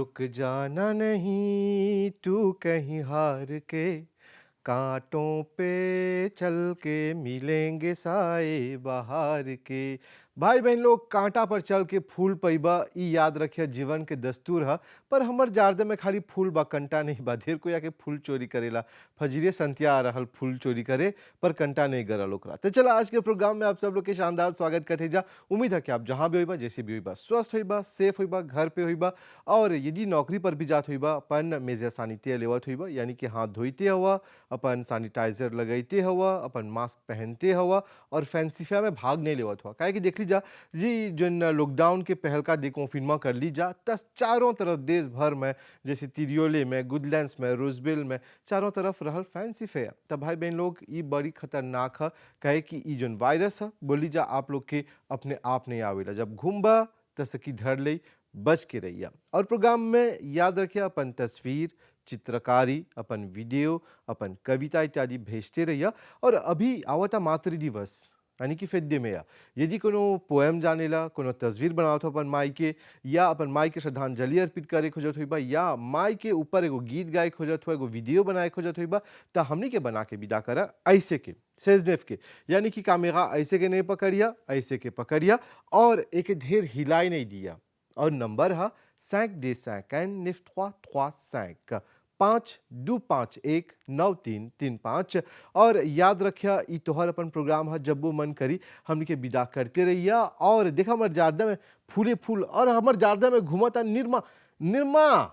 रुक जाना नहीं तू कहीं हार के, कांटों पे चल के मिलेंगे साए बहार के। भाई बहन लोग, कांटा पर चल के फूल पैबा ई याद रखिए जीवन के दस्तूर है। पर हमर जारदे में खाली फूल बा, कंटा नहीं बा। ढेर कोई आके फूल चोरी करेला, फजीरे संतिया आ रहल फूल चोरी करे, पर कंटा नहीं गरल ओकरा। तो चला आज के प्रोग्राम में आप सब लोग के शानदार स्वागत करते जा। उम्मीद है कि आप जहाँ भी होइबा, जैसे भी होइबा, स्वस्थ होइबा, सेफ होइबा, घर पे होइबा, और यदि नौकरी पर भी जात होइबा अपन मेजे सानिध्य लेवत होइबा, यानी कि हाथ धोते हुआ, अपन सैनिटाइजर लगाते हुआ, अपन मास्क पहनते हुआ, और फैंसीफा में भाग नहीं लेवत हुआ। काहे कि देख लीजा जी, जो लॉकडाउन के पहल का देखो फिल्मा कर लीजा, तस चारों तरफ देश भर में, जैसे तिरियोले में, गुडलैंड्स में, रोजबेल में, चारों तरफ रहल फैंसी फेयर। तब भाई बहन लोग, ये बड़ी खतरनाक है। कहे कि ये जो वायरस है, बोली जा आप लोग के अपने आप नहीं आवेला। जब घूमबा तस की धर ले, बच के रहिया। और प्रोग्राम में याद रखिए अपन तस्वीर, चित्रकारी, अपन वीडियो, अपन कविता इत्यादि भेजते रहिए। और अभी आवता मातृ दिवस, यानी कि फेद्य में यदि कोनो पोएम जानेला, कोनो तस्वीर बनावत हो अपन माई के, या अपन माई के श्रद्धांजलि अर्पित करे खोजत होइबा, या माई के ऊपर एगो गीत गाए खोजत हो, एगो वीडियो बनाए खोजत होइबा, तो हमनी के बना के विदा करा ऐसे के सेजनेफ के, यानी कि कामेगा ऐसे के नहीं पकड़िया, ऐसे के पकड़िया, और एक ढेर हिलाई नहीं दिया। और नंबर है 5 des 5 9335 52519335। और याद रखिया, ई तोहर अपन प्रोग्राम है, जब वो मन करी हमनी के विदा करते रहिया। और देखा हमार जारदा में फूले फूल, और हमार जारदा में घूमता निर्मा। निर्मा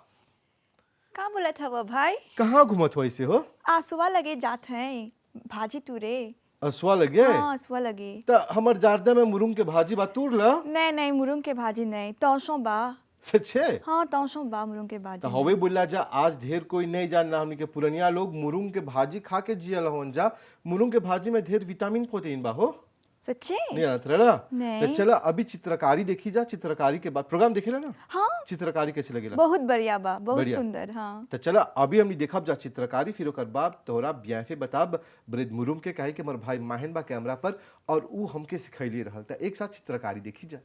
का बोला था वो भाई? कहाँ घूमत हो ऐसे हो? आसुआ लगे जात हैं भाजी तुरे। असुआ लगे? हाँ, आसुआ लगे। तो हमार जारदा में मुरुंग के भाजी बा, तूर ला। नहीं नहीं, मुरुंग के भाजी नहीं, तौसों बा। सच्चे? हाँ, तौसों बा मुरुंग के भाजी तो नहीं। हवे बोला जा, आज ढेर कोई नहीं जानना हमनी के पुरनिया लोग मुरुंग के भाजी खा के जियल होन जा। मुरुंग के भाजी में ढेर विटामिन प्रोटीन बा हो। सच्चे? नहीं जानत रहला? नहीं। तो चला अभी चित्रकारी देखी जा। चित्रकारी के बाद प्रोग्राम देखेला ना? हाँ, चित्रकारी कैसे लगेला? बहुत बढ़िया बा, बहुत बढ़िया। सुंदर। हाँ, तो चला अभी हमनी देखब जा चित्रकारी, फिर ओकर बाद तोहरा ब्याफे बताब ब्रेद मुरुम के। कहे कि मोर भाई माहिन बा कैमरा पर, और ऊ हमके सिखैली रहल। त एक साथ चित्रकारी देखी जा।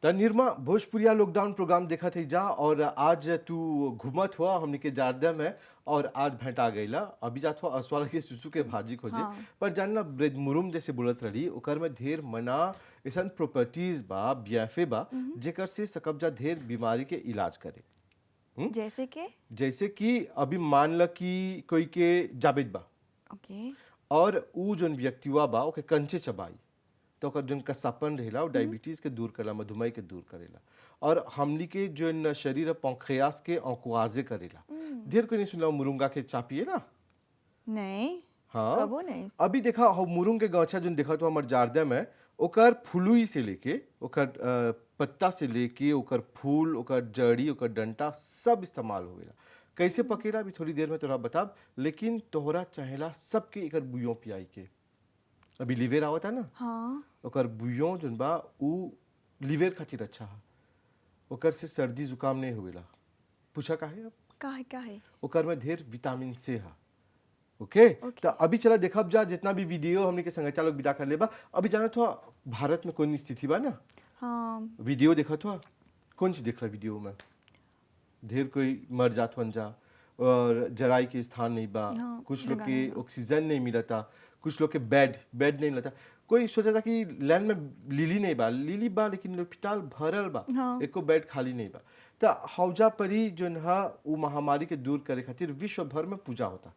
त निर्मा, भोजपुरिया लॉकडाउन प्रोग्राम देखा थे जा, और आज तू घूमत हुआ हमनी के जारदा में, और आज भेंटा गईला। अभी जात हुआ असवाल के सुसु के भाजी खोजे। हाँ। पर जानना ब्रेड मुरुम जैसे बोलत रही, ओकर में ढेर मना ऐसा प्रॉपर्टीज बा, ब्याफे बा, जेकर से सकब्जा ढेर बीमारी के इलाज करे। जैसे के? जैसे कि अभी मान ल कि कोई के जाबित बा, ओके। और ऊ जोन व्यक्तिवा बा ओके कंचे चबाई, तो ओकर जोन कसापन रहेला, वो डायबिटीज के दूर करेला, मधुमेह के दूर करेला। और हमनी के जोन शरीर पंखियास के अंकुआजे करेला। ढेर कोई नहीं सुनला मुरुंगा के चा पिए ना? नहीं, हाँ, कबो नहीं। अभी देखा हो मुरुंग के गौछा जोन देखा तो हमार जारदा में, ओकर फुलुई से लेके, ओकर पत्ता से लेके, ओकर फूल, ओकर जड़ी, ओकर डंटा सब इस्तेमाल होवेला। कैसे पकेला अभी थोड़ी देर में तोरा बताब, लेकिन तोहरा चाहेला सबके एकर बुयों पियाई के। अभी लिवेर आवता ना, हाँ, ओकर बुयों जोन बा ऊ लिवेर खातिर अच्छा है। ओकर से सर्दी जुकाम नहीं होवेला। पूछा काहे? अब काहे? ओकर में ढेर विटामिन से है। ओके, तो अभी चला देखब जा जितना भी वीडियो हमने के संगता लोग विदा कर लेबा। अभी जाना तो भारत में कौन स्थिति बा ना? हाँ, वीडियो देखा तो कौन सी देख रहा वीडियो में? ढेर कोई मर जात वन जा, और जराई के स्थान नहीं बा। हाँ, कुछ लोग जगह के नहीं बा। ऑक्सीजन नहीं मिलता, कुछ लोग के बेड नहीं मिलता। कोई सोचा था कि लैंड में लिली नहीं बा, लिली बा लेकिन अस्पताल भरल बा, हाँ। एको बेड खाली नहीं बा। तो हौजा परी जोन हा उ महामारी के दूर करे खातिर विश्व भर में पूजा होता।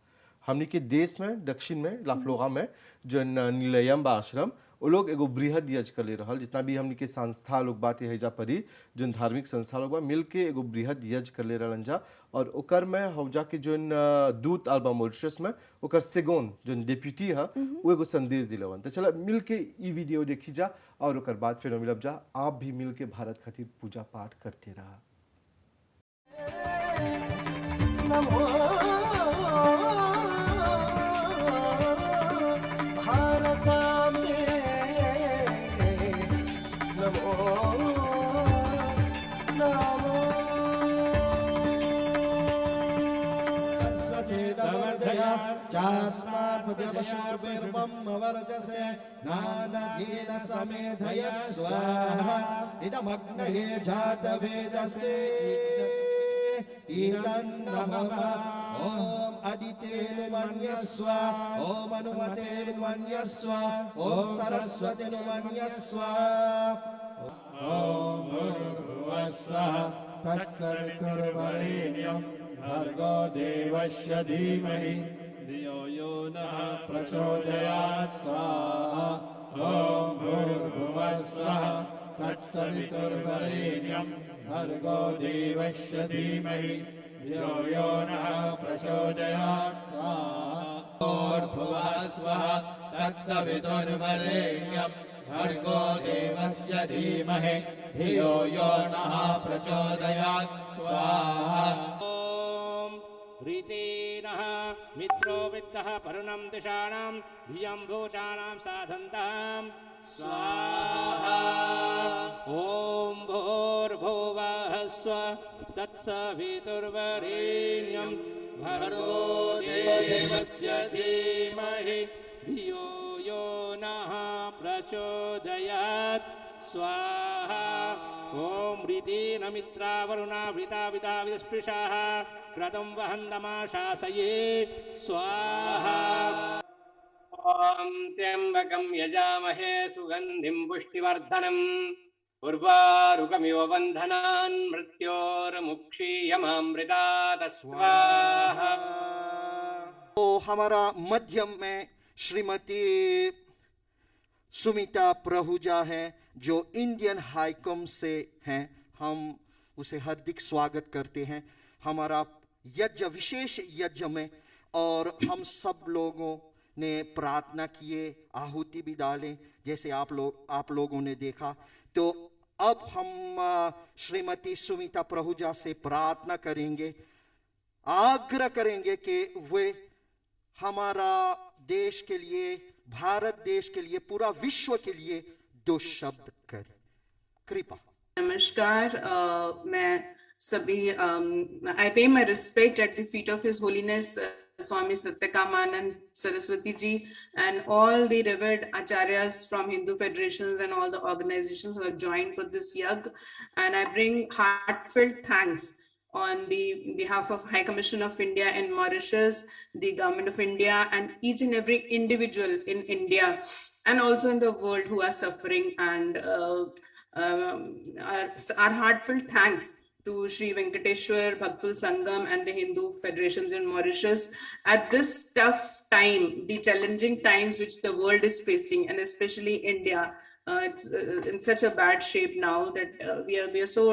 हमनी के देश में दक्षिण में लाफ्लोरा में जो नीलयम बा आश्रम वो लोग एगो बृहद यज्ञ कर ले रहल जितना भी हमनी के संस्था लोग बात हैजा परी जो धार्मिक संस्था लोग बा मिल के एगो बृहद यज्ञ कर ले रहलन जा और ओकर में हौजा के जो दूत अल्बा मॉरिशस में ओकर सेगोन जो डेप्यूटी है वो एगो संदेश दिलवन तो चला मिल के ई वीडियो देखी जा और ओकर बाद फिर मिलब जा आप भी मिल के भारत खातिर पूजा पाठ करते रहा। नमो भारताम्बे नमो नमो स्वचेतवर्धया चास्मार्पद्यपशोर्भिर्ब्रह्मवर्चसे नानधीन समेधय स्वाहा इदमग्नये जातवेदसे ईदन्नमः ओम अदितेनुमन्यस्व ओम अनुमतेनुमन्यस्व ओम सरस्वतीनुमन्यस्व ओम भूर्भुवस्सः तत्सवितुर्वरेण्यं भर्गो देवस्य धीमहि धियो यो नः प्रचोदयात् स्वाहा ओम भूर्भुवस्सः तत्सवितुर्वरेण्यं भर्गो देवस्य धीमहि धियो यो नः प्रचोदयात् स्वाहा भूर्भुवस्सः तत्सवितुर्वरेण्यं भर्गो देवस्य धीमहि धियो यो नः प्रचोदयात् स्वाहा। रीतेनः मित्रो वृत्तः परुणं दिशानां धियं भूषाणां साधन्तां स्वाहा ॐ भूर्भुवः स्वः तत्सवितुर्वरेण्यं भर्गो देवस्य धीमहि धियो यो नः प्रचोदयात् स्वाहा ॐ रीतेन मित्रा वरुणा वृता विदा विस्पृशाः क्रतुं वहन्तमाशासये स्वाहा ॐ त्र्यम्बकं यजामहे सुगन्धिं पुष्टिवर्धनम् उर्वारुकमिव बन्धनान् मृत्योर्मुक्षीयमामृतात् स्वाहा। तो हमारा मध्यम में श्रीमती सुमिता प्रहुजा है जो इंडियन हाईकम से हैं, हम उसे हार्दिक स्वागत करते हैं हमारा यज्ञ विशेष यज्ञ में। और हम सब लोगों ने प्रार्थना किए, आहुति भी डालें जैसे आप लोगों ने देखा। तो अब हम श्रीमती सुमिता प्रहुजा से प्रार्थना करेंगे, आग्रह करेंगे कि वे हमारा देश के लिए, भारत देश के लिए, पूरा विश्व के लिए दो शब्द करें। कृपा। नमस्कार, मैं सभी I pay my respect at the feet of His Holiness Swami Satyakamanand Saraswati ji and all the revered acharyas from Hindu federations and all the organizations who have joined for this yag, and I bring heartfelt thanks on the behalf of High Commission of India in Mauritius, the Government of India, and each and every individual in India and also in the world who are suffering, and our heartfelt thanks to Sri Venkateshwar Bhaktul Sangam and the Hindu federations in Mauritius at this tough time, the challenging times which the world is facing, and especially India. It's in such a bad shape now that we are so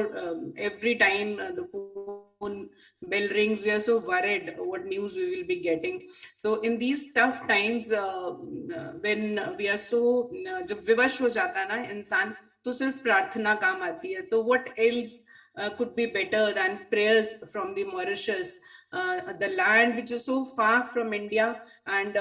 every time the phone bell rings, we are so worried what news we will be getting. So in these tough times, when we are so जब विवश हो जाता है ना इंसान, तो सिर्फ प्रार्थना काम आती है. तो what else could be better than prayers from the Mauritius, the land which is so far from India, and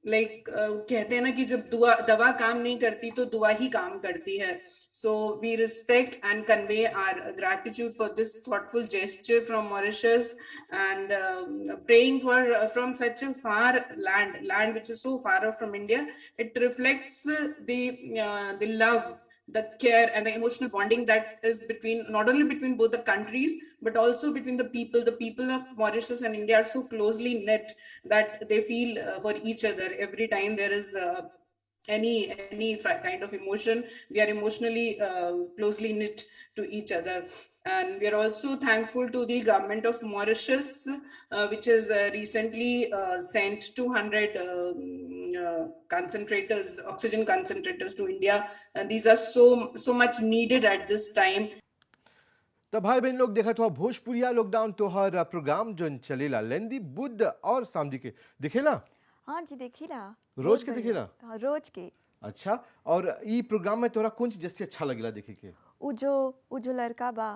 like कहते हैं ना कि जब दवा काम नहीं करती तो दुआ ही काम करती है. So we respect and convey our gratitude for this thoughtful gesture from Mauritius, and praying for from such a far land which is so far off from India. It reflects the love, the care, and the emotional bonding that is between, not only between both the countries, but also between the people. The people of Mauritius and India are so closely knit that they feel for each other. Every time there is any kind of emotion, we are emotionally closely knit to each other. And we are also thankful to the government of Mauritius, which has recently sent 200 concentrators, oxygen concentrators to India. And these are so much needed at this time. तो भाई बहन लोग देखा तो भोजपुरिया lockdown तोहर programme जो चलेला लेंदी बुध और सामदी के दिखेला हाँ जी देखिला रोज बहुत के बढ़िया। दिखेला? हाँ, रोज के अच्छा और ई प्रोग्राम में तोरा कौन चीज जैसे अच्छा लगेला देखे के उ जो लड़का बा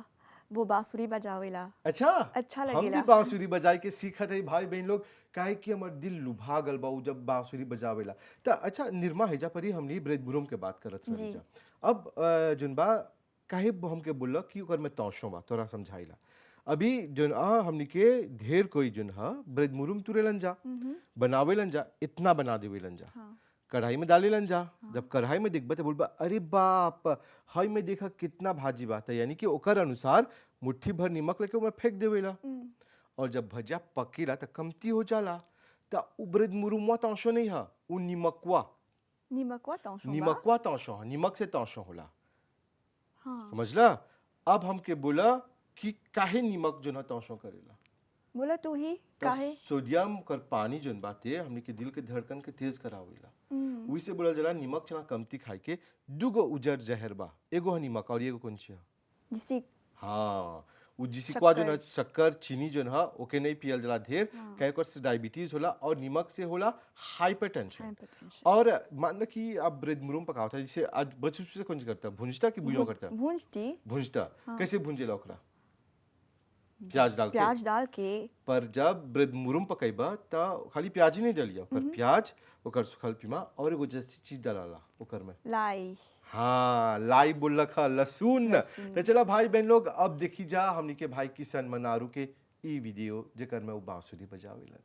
वो बांसुरी बजावेला अच्छा अच्छा हम भी लगेला। बांसुरी बजाए के सीखत है भाई बहन लोग काहे कि हमर दिल लुभा गल बा उ जब बांसुरी बजावेला त अच्छा निर्मा हेजा परी हमनी ब्रेड बुरुम के बात करत रही जी। जा अब जोन बा काहे हमके बोलला कि ओकर में तौशो बा तोरा समझाइला अभी जोन हमनी के ढेर कोई जोन हा ब्रेड मुरुम तुरेलन जा बनावेलन जा इतना बना देवेलन जा हाँ कढ़ाई में डालेलन जा जब कढ़ाई में दिखबा तो बोलबा अरे बाप हाई में देखा कितना भाजी बात है यानी कि ओकर अनुसार मुट्ठी भर नमक लेके ओमे फेंक देवेला और जब भजिया पकेला तो कमती हो जाला त उब्रेद मुरुमवा तौशो नहीं हा उ निमकवा निमकवा तौशो बा। निमकवा तौशो हा निमक से तौशो होला हाँ समझला अब हमके बोला कि काहे निमक जो ना तौशो करेला बोला तू ही त काहे सोडियम कर पानी जोन बाते हमने के दिल के धड़कन के तेज करावेला वही से बोला जला निमक चला कमती खाए के दुगो उजर जहर बा एगो है निमक और एगो कौन ची जिसे हाँ उ जिसिकवा जो ना शक्कर। शक्कर चीनी जो ना ओके नहीं पियल जला ढेर कहे कर से डायबिटीज होला और निमक से होला हाइपरटेंशन हाइपरटेंशन और मान लो कि आप ब्रेड मुरुम पकाओ था जैसे आज बच्चों से कौन सी करता भुंजता कि बुझो करता भूंजती भुंजता कैसे भुंजे ओकरा प्याज डाल के प्याज डाल के पर जब ब्रेड मुरुम पकैबा त खाली प्याज ही नहीं डलिया ओकर प्याज ओकर सुखल पीमा और एगो जैसी चीज डालाला ओकर में लाई हाँ लाई बोलक हा लहसुन तो चला भाई बहन लोग अब देखी जा हमनी के भाई किशन मनारू के ई वीडियो जेकर में वो बांसुरी बजावेलन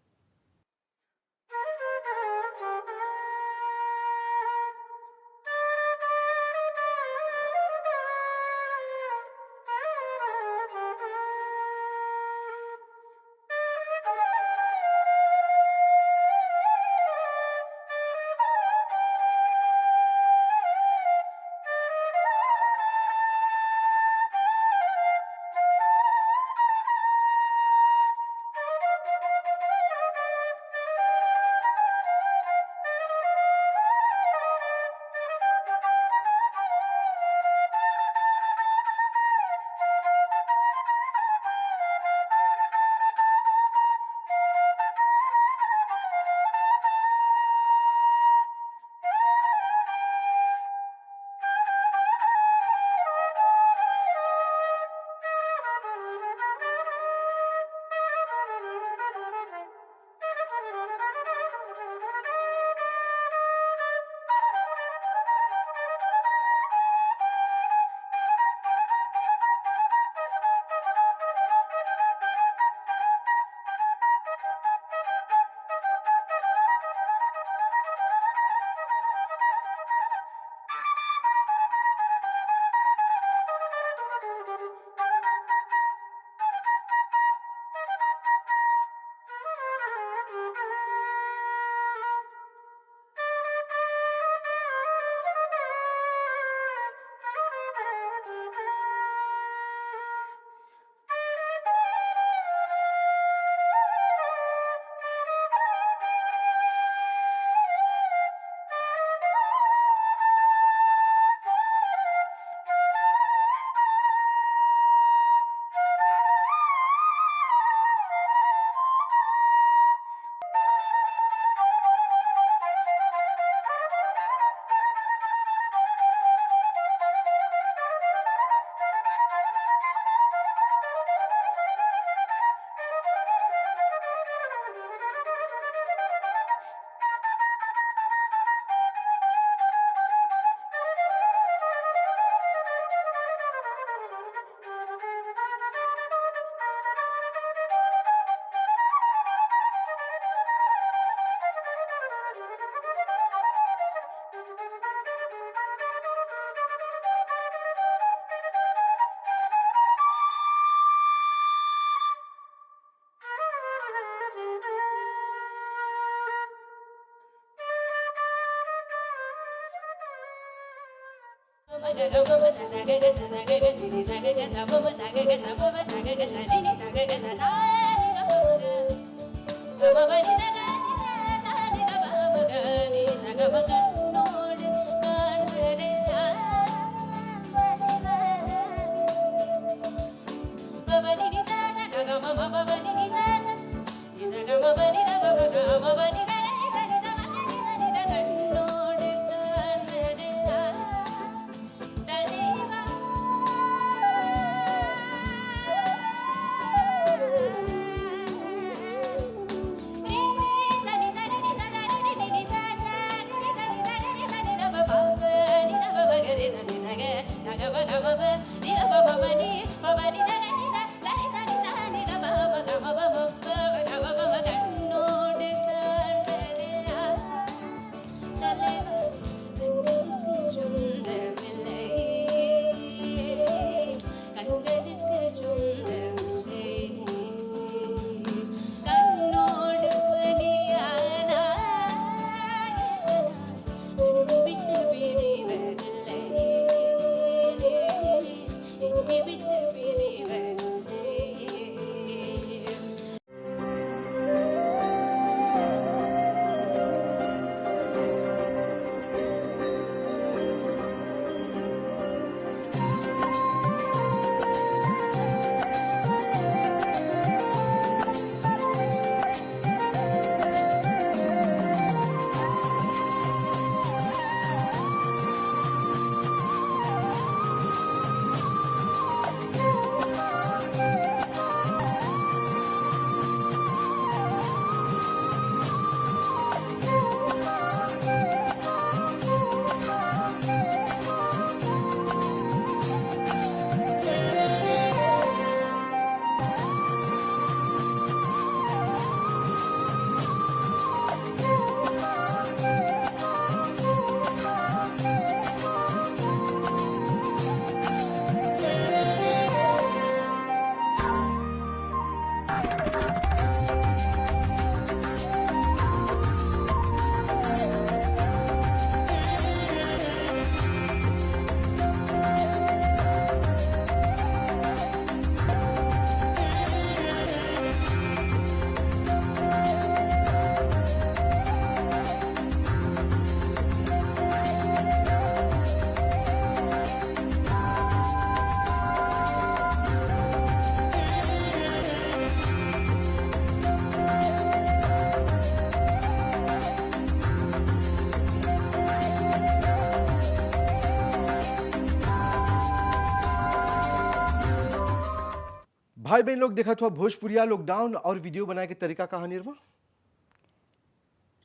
भाई बहन लोग देखा था भोजपुरिया लॉकडाउन और वीडियो बनाए के तरीका कहा निर्मा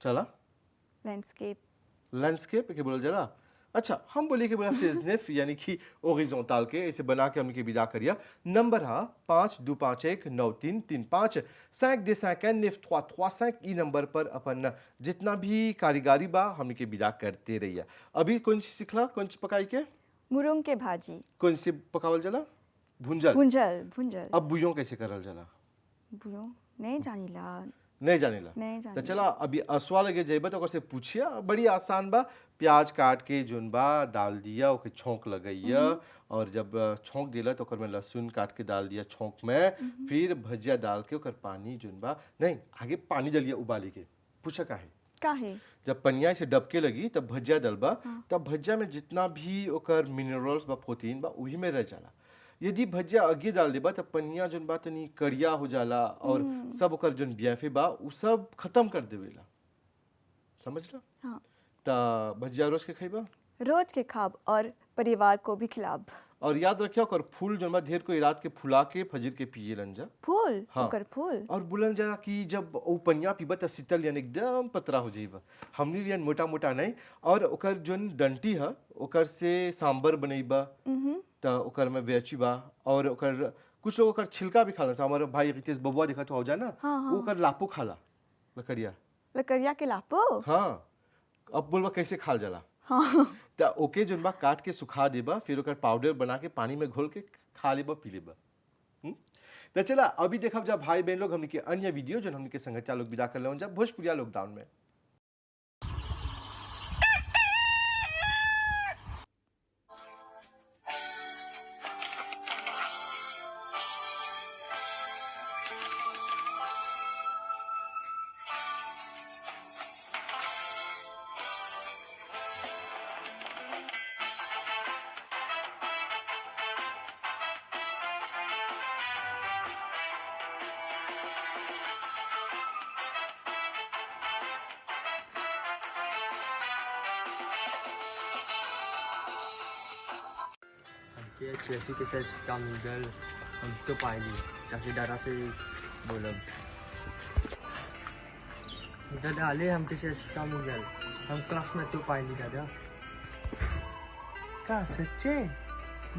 चला लैंडस्केप लैंडस्केप के बोल जरा अच्छा हम बोले कि बोला सेजनेफ यानी कि ओरिजोंटल के ऐसे बना के हमके विदा करिया नंबर हा 52519335 5 des 5 ई नंबर पर अपन जितना भी कारीगरी बा हमके विदा करते रहिया अभी कौन सी सिखला कौन सी पकाई के मुरुंग के भाजी कौन सी पकावल जला भुंजल भुंजल भुंजल अब बुयों कैसे करल जला बुयो नहीं जानीला नहीं जानेला नहीं तो जानीला चला अभी असवा लगे जेबा तो ओकर से पूछिया बड़ी आसान बा प्याज काट के जोन बा डाल दिया ओके छौंक लगैया और जब छौंक दिला तो ओकर में लहसुन काट के डाल दिया छौंक में फिर भजिया डाल के ओकर पानी जोन बा नहीं आगे पानी डालिया उबाले के पूछा काहे काहे जब पनिया से डबके लगी तब भजिया डलबा तब भजिया में जितना भी ओकर मिनरल्स बा प्रोटीन बा वही में रह जाला यदि भजिया आगे डाल देबा तब पनिया जोन बा तनी करिया हो जाला और सब ओकर जोन बियाफे बा उ सब खत्म कर देवेला समझला हाँ ता भजिया रोज के खइबा रोज के खाब और परिवार को भी खिलाब और याद रखिया ओकर फूल जोन बा ढेर को रात के फुला के फजर के पिए लंजा फूल हाँ। ओकर फूल और बुलन जरा कि जब ओ पनिया पीबा त शीतल यानी एकदम पतरा हो जाइबा हमनी लियन मोटा मोटा नहीं और ओकर जोन डंटी है ओकर से सांबर बनैबा त ओकर में वेची बा और ओकर कुछ लोग ओकर छिलका भी खाला हमारे भाई रितेश बबुआ देखा तो हो जा ना हाँ, हाँ। वो ओकर लापो खाला लकड़िया लकड़िया के लापो हाँ अब बोलबा कैसे खाल जाला हाँ त ओके जोन बा काट के सुखा देबा फिर ओकर पाउडर बना के पानी में घोल के खा लेबा पी लेबा तो चला अभी देखब जब भाई बहन लोग हमने के अन्य वीडियो जो हमने के संगठिया लोग विदा कर ले जब भोजपुरिया लॉकडाउन में के चेसी के साथ काम गल हम तो पाएंगे ताकि दादा से बोलब दादा ले हम के साथ काम गल हम क्लास में तो पाएंगे दादा का सच्चे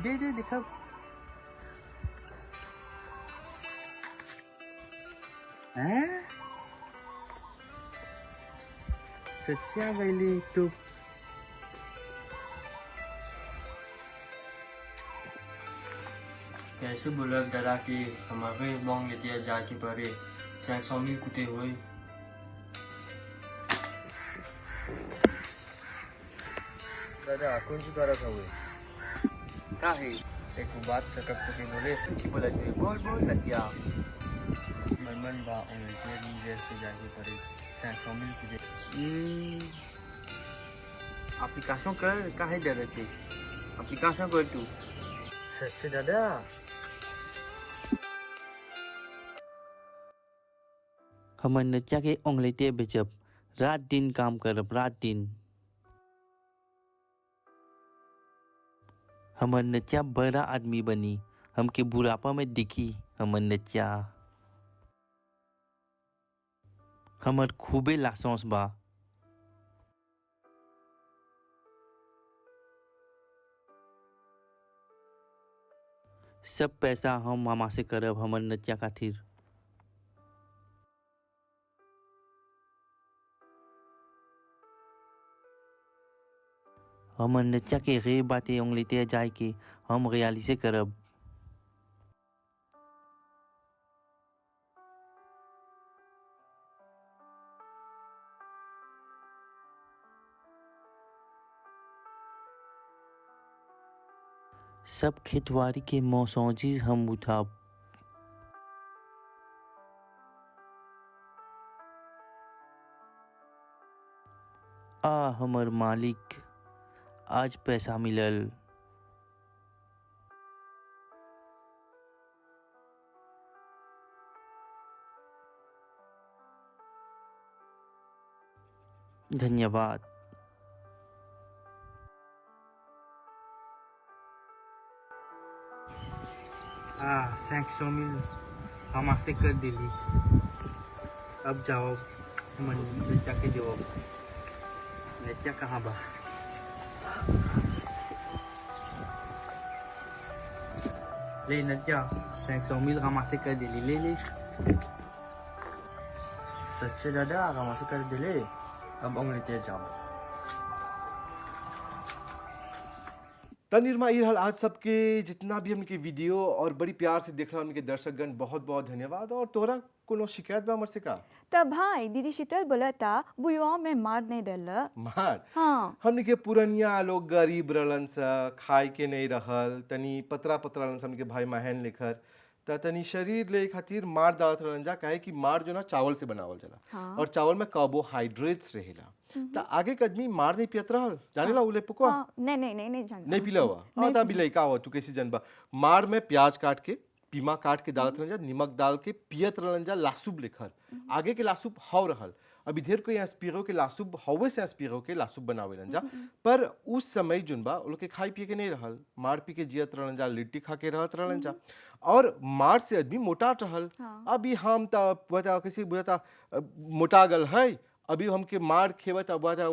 दे दिखा हैं सच्चे आ गई तू कैसे बोला दादा कि हमारे बॉन्ग लेते जाके पड़े 500 मिल कुटे हुए दादा कौन सी बात हुए का है एक बात सकप तो के बोले बोला कि बोल लतिया मन बा उनके यूनिवर्सिटी जाके पड़े 500 मिल कुटे एप्लीकेशन कर काहे दे रहे थे एप्लीकेशन कर तू सच्चे दादा हमर नचा के ओंगलेते बेचब रात दिन काम करब रात दिन हमर नचा बड़ा आदमी बनी हमके बुढ़ापा में दिखी हमर नचा हमर खूबे लासोस बा सब पैसा हम मामा से करब हमर नचा खातिर हमर नचा के रे बातें उंगलीते जाए के हम रियाली से करब सब खेतवारी के मौसौजीज हम उठाब हमर मालिक आज पैसा मिलल धन्यवाद हाँ 500 मिल हम आसे कर दिली अब जाओ मन बेटा के जवाब नेत्या कहाँ बा ले नत्या 500 मिल हम आसे कर दिली ले सच्चे दादा हम से कर दिले अब उंगलीते जाओ तनिर्मा इरहल आज सबके जितना भी हमके वीडियो और बड़ी प्यार से देख रहा उनके दर्शकगण बहुत बहुत धन्यवाद और तोहरा कोनो शिकायत बा हमर से का तब भाई दीदी शीतल बोला था बुआ में मार नहीं डल मार हाँ हमने के पुरनिया लोग गरीब रहलन सा खाए के नहीं रहल तनी पतरा रहलन सा हमके भाई महन लेखर त तनी शरीर ले खातिर मार डालत रहलन जा काहे कि मार जो ना चावल से बनावल जाला हाँ। और चावल में कार्बोहाइड्रेट्स रहेला त आगे के आदमी मार नहीं पियत रहल जानेला उले पुकवा हाँ, नहीं जानता नहीं पिला हुआ हाँ ता भी लइका हुआ तू कैसे जानबा मार में प्याज काट के पीमा काट के डालत रहन जा नमक डाल के पियत रहन जा लासुब लेखर आगे के लासुब हव रहल अभी ढेर कोई एस्पिरो के लासुब हवे से एस्पिरो के लासुब बनावेलन जा पर उस समय जुनबा लोग के खाई पिए के नहीं रहल मार पी के जियत रहन जा लिट्टी खा के रहत रहन जा और मार से आदमी मोटाट रहल अभी हम ता बता कैसे बुझता मोटा गल है अभी हमके मार खेवत अब बता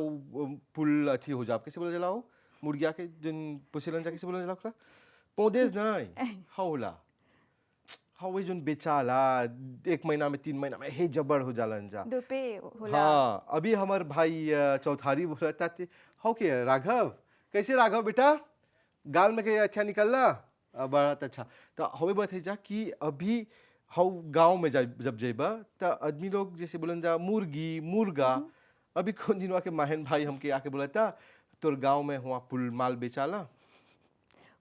पुल अथी हो जा कैसे बोला जलाओ मुर्गिया के जन पुसेलन जा कैसे बोला जला ओकरा पौधेज नहीं हौला हवे जोन बेचाला 1 महीना में 3 महीना में हे जबर हो जालन जा दुपे होला हाँ अभी हमार भाई चौथारी बोलता थे हो के राघव कैसे राघव बेटा गाल में के अच्छा निकलना बहुत अच्छा तो हवे बात है जा कि अभी हाउ गांव में जब जेबा तो आदमी लोग जैसे बोलन जा मुर्गी मुर्गा अभी कौन दिनवा के माहन भाई हमके आके बोला था तोर गांव में हुआ पुल माल बेचाला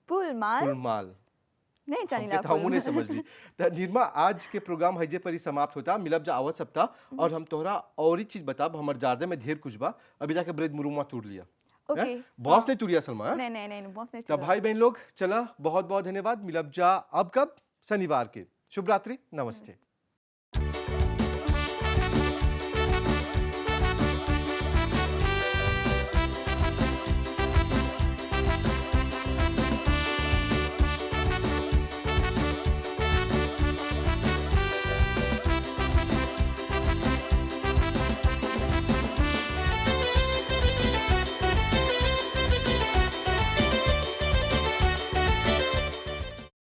पुल माल नहीं जानिला हमके हमू नहीं समझ ली तो निर्मा आज के प्रोग्राम हजे पर ही समाप्त होता मिलब जा आवत सप्ताह और हम तोहरा और ही चीज बताब हमर जारदे में ढेर कुछ बा अभी जाके ब्रेड मुरुमा तोड़ लिया ओके बॉस ने तोड़िया सलमा नहीं बॉस नहीं तब भाई बहन लोग चला बहुत बहुत धन्यवाद मिलब जा अब कब शनिवार के शुभ रात्रि नमस्ते